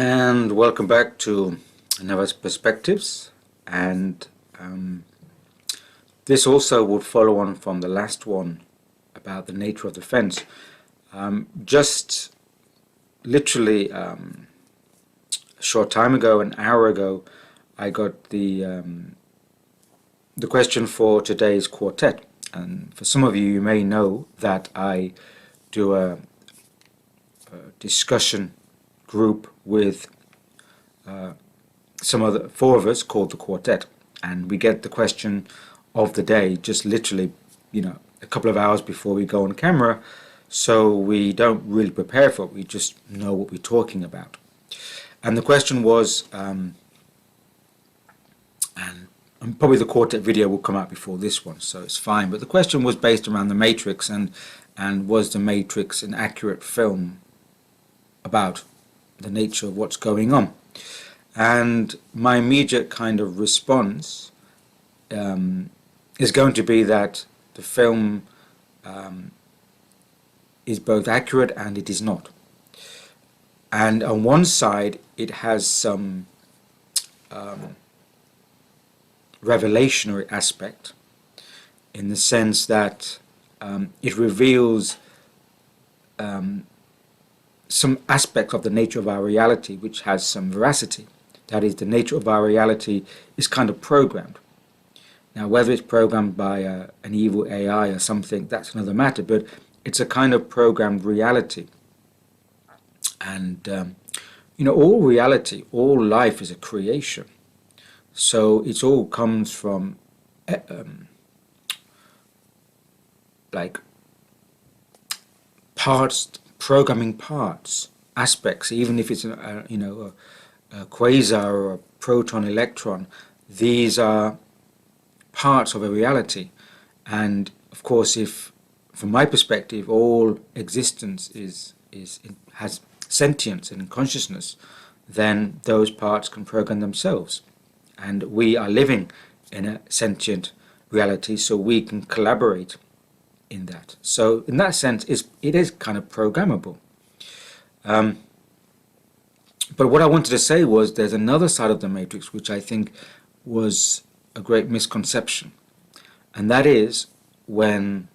And welcome back to another Perspectives, and this also will follow on from the last one about the nature of the fence. Just literally a short time ago, an hour ago, I got the question for today's quartet, and for some of you, you may know that I do a discussion group with some of the four of us called the quartet, and we get the question of the day just literally, a couple of hours before we go on camera, so we don't really prepare for it, we just know what we're talking about. And the question was, and probably the quartet video will come out before this one, so it's fine, but the question was based around the Matrix, and was the Matrix an accurate film about the nature of what's going on. And my immediate kind of response is going to be that the film is both accurate and it is not. And on one side it has some revelationary aspect, in the sense that it reveals some aspect of the nature of our reality which has some veracity. That is, the nature of our reality is kind of programmed. Now, whether it's programmed by an evil AI or something, that's another matter, but it's a kind of programmed reality. And all reality, all life is a creation. So it all comes from like parts, programming parts, aspects, even if it's a quasar or a proton electron. These are parts of a reality, and of course, if from my perspective all existence has sentience and consciousness, then those parts can program themselves, and we are living in a sentient reality, so we can collaborate in that. So in that sense, it is kind of programmable. But what I wanted to say was, there's another side of the Matrix which I think was a great misconception, and that is when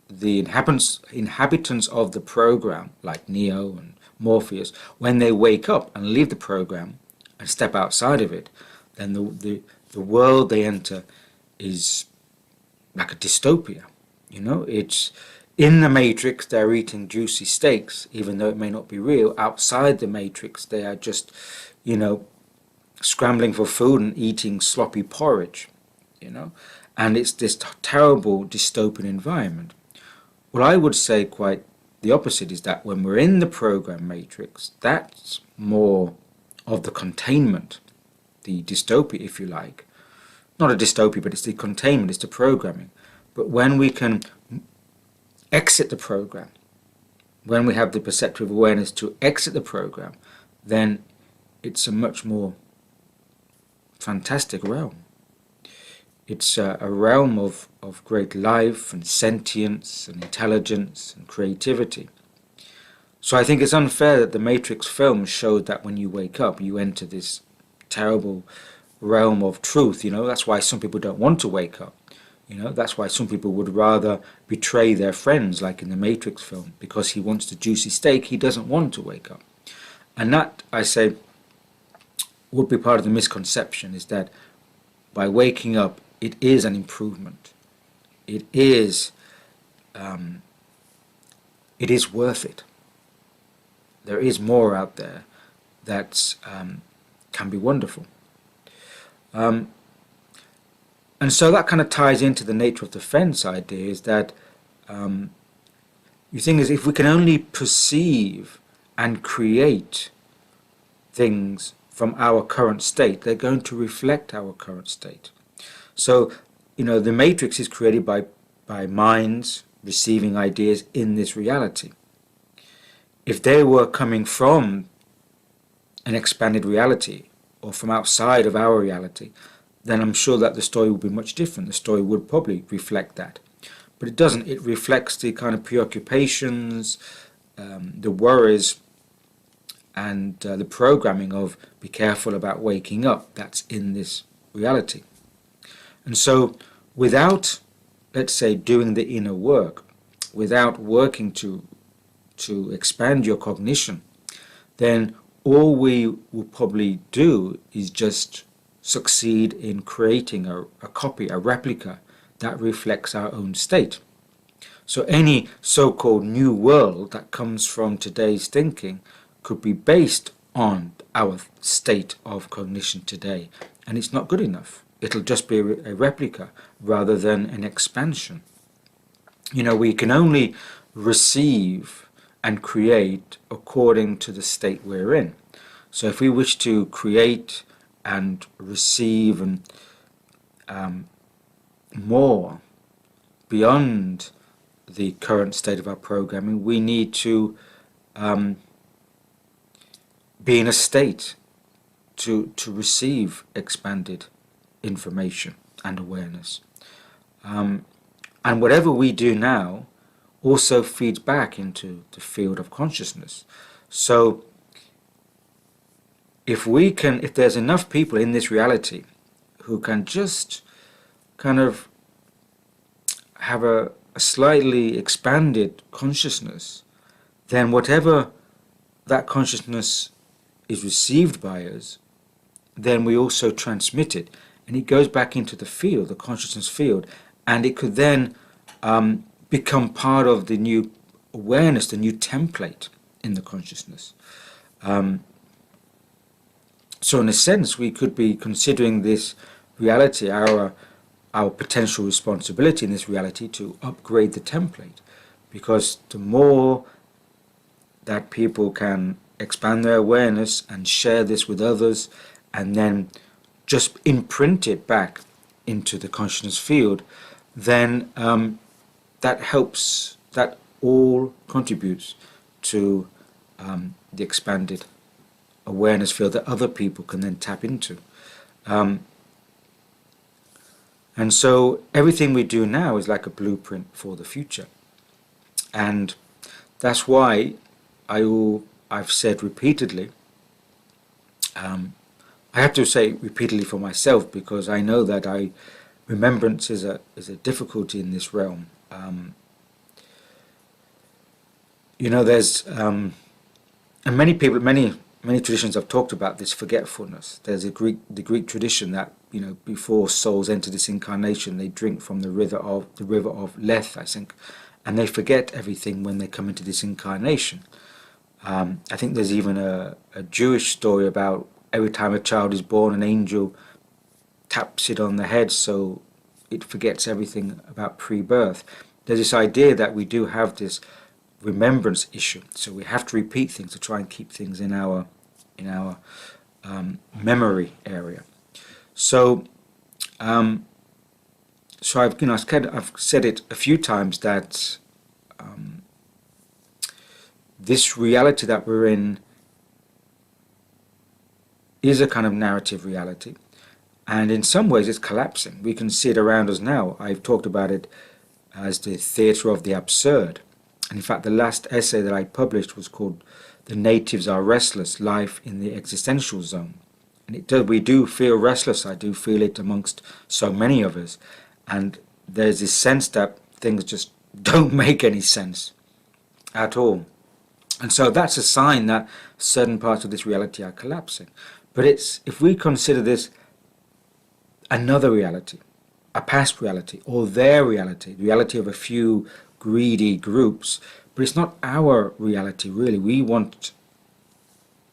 the inhabitants of the program, like Neo and Morpheus, when they wake up and leave the program and step outside of it, then the world they enter is like a dystopia. It's in the Matrix, they're eating juicy steaks, even though it may not be real. Outside the Matrix, they are just, scrambling for food and eating sloppy porridge, and it's this terrible dystopian environment. Well, I would say quite the opposite, is that when we're in the program Matrix, that's more of the containment, the dystopia, if you like. Not a dystopia, but it's the containment, it's the programming. But when we can exit the program, when we have the perceptive awareness to exit the program, then it's a much more fantastic realm. It's a realm of great life and sentience and intelligence and creativity. So I think it's unfair that the Matrix film showed that when you wake up, you enter this terrible realm of truth. That's why some people don't want to wake up. That's why some people would rather betray their friends, like in the Matrix film, because he wants the juicy steak, he doesn't want to wake up. And that, I say, would be part of the misconception, is that by waking up, it is an improvement. It is worth it. There is more out there that can be wonderful. And so that kind of ties into the nature of the fence idea, is that the thing is, if we can only perceive and create things from our current state, they're going to reflect our current state. So, the Matrix is created by minds receiving ideas in this reality. If they were coming from an expanded reality or from outside of our reality, then I'm sure that the story would be much different. The story would probably reflect that. But it doesn't. It reflects the kind of preoccupations, the worries, and the programming of be careful about waking up, that's in this reality. And so without, let's say, doing the inner work, without working to expand your cognition, then all we will probably do is just succeed in creating a copy, a replica that reflects our own state. So any so-called new world that comes from today's thinking could be based on our state of cognition today, and it's not good enough. It'll just be a replica rather than an expansion. You know, we can only receive and create according to the state we're in. So if we wish to create and receive and more beyond the current state of our programming, we need to be in a state to receive expanded information and awareness. And whatever we do now also feeds back into the field of consciousness. So if there's enough people in this reality who can just kind of have a slightly expanded consciousness, then whatever that consciousness is received by us, then we also transmit it, and it goes back into the field, the consciousness field, and it could then become part of the new awareness, the new template in the consciousness. So in a sense, we could be considering this reality, our potential responsibility in this reality, to upgrade the template, because the more that people can expand their awareness and share this with others and then just imprint it back into the consciousness field, then that helps, that all contributes to the expanded awareness field that other people can then tap into. And so everything we do now is like a blueprint for the future. And that's why I've said repeatedly, I have to say repeatedly for myself, because I know that remembrance is a difficulty in this realm. You know, there's and many people, many traditions have talked about this forgetfulness. There's the Greek tradition that, you know, before souls enter this incarnation, they drink from the river of Lethe, I think, and they forget everything when they come into this incarnation. I think there's even a Jewish story about every time a child is born, an angel taps it on the head so it forgets everything about pre-birth. There's this idea that we do have this remembrance issue, so we have to repeat things to try and keep things in our memory area. So I've said it a few times that this reality that we're in is a kind of narrative reality, and in some ways it's collapsing. We can see it around us now. I've talked about it as the theatre of the absurd, and in fact the last essay that I published was called "The Natives Are Restless, Life in the Existential Zone." And we do feel restless. I do feel it amongst so many of us, and there's this sense that things just don't make any sense at all. And so that's a sign that certain parts of this reality are collapsing. But if we consider this another reality, a past reality, or their reality, the reality of a few greedy groups, but it's not our reality really. We want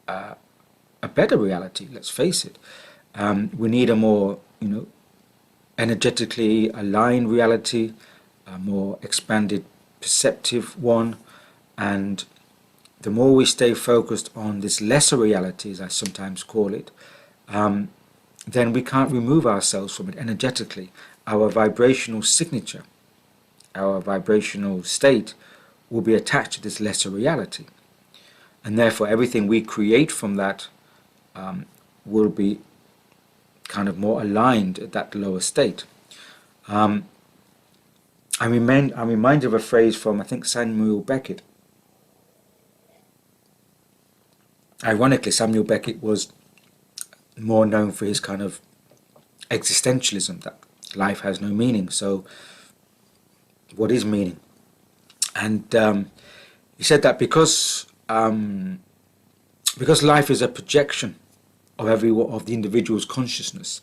a better reality, let's face it. We need a more, energetically aligned reality, a more expanded perceptive one, and the more we stay focused on this lesser reality, as I sometimes call it, then we can't remove ourselves from it energetically. Our vibrational signature, our vibrational state will be attached to this lesser reality. And therefore everything we create from that will be kind of more aligned at that lower state. I'm reminded of a phrase from, I think, Samuel Beckett. Ironically, Samuel Beckett was more known for his kind of existentialism, that life has no meaning, so what is meaning? And he said that because life is a projection of the individual's consciousness,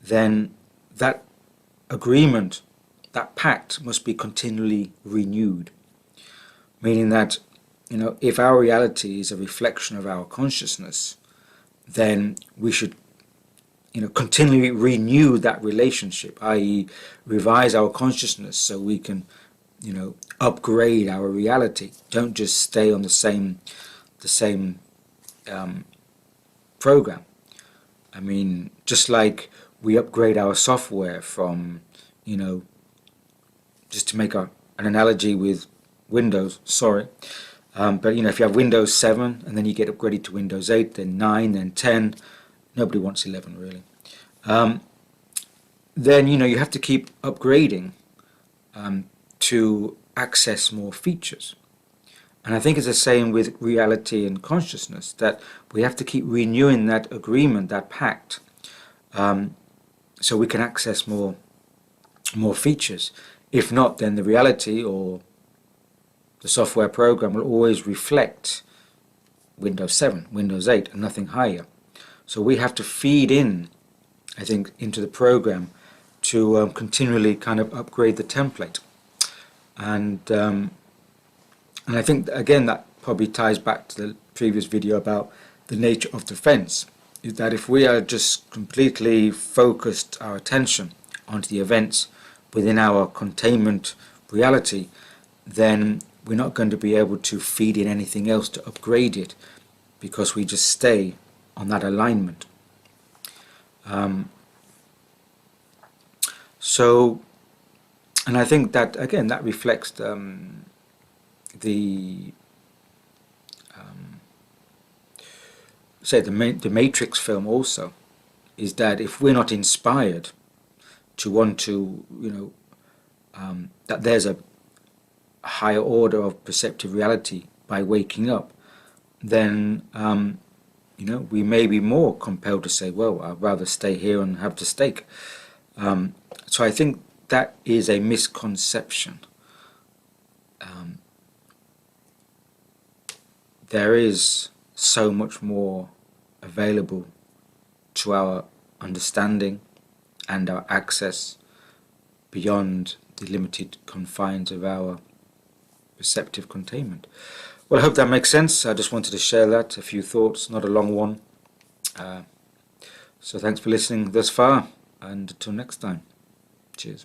then that agreement, that pact, must be continually renewed. Meaning that, if our reality is a reflection of our consciousness, then we should, continually renew that relationship, i.e., revise our consciousness so we can, upgrade our reality. Don't just stay on the same program. I mean, just like we upgrade our software from, just to make an analogy with Windows, but if you have Windows 7 and then you get upgraded to Windows 8, then 9, then 10, nobody wants 11 really. Then you have to keep upgrading to access more features. And I think it's the same with reality and consciousness, that we have to keep renewing that agreement, that pact, so we can access more features. If not, then the reality or the software program will always reflect Windows 7, Windows 8, and nothing higher. So we have to feed in, I think, into the program to continually kind of upgrade the template. And I think, again, that probably ties back to the previous video about the nature of defense, is that if we are just completely focused our attention onto the events within our containment reality, then we're not going to be able to feed in anything else to upgrade it, because we just stay on that alignment. And I think that, again, that reflects the Matrix film also, is that if we're not inspired to want to, that there's a higher order of perceptive reality by waking up, then we may be more compelled to say, well, I'd rather stay here and have the steak. So I think that is a misconception. There is so much more available to our understanding and our access beyond the limited confines of our perceptive containment. Well, I hope that makes sense. I just wanted to share that, a few thoughts, not a long one. So thanks for listening thus far, and until next time, cheers.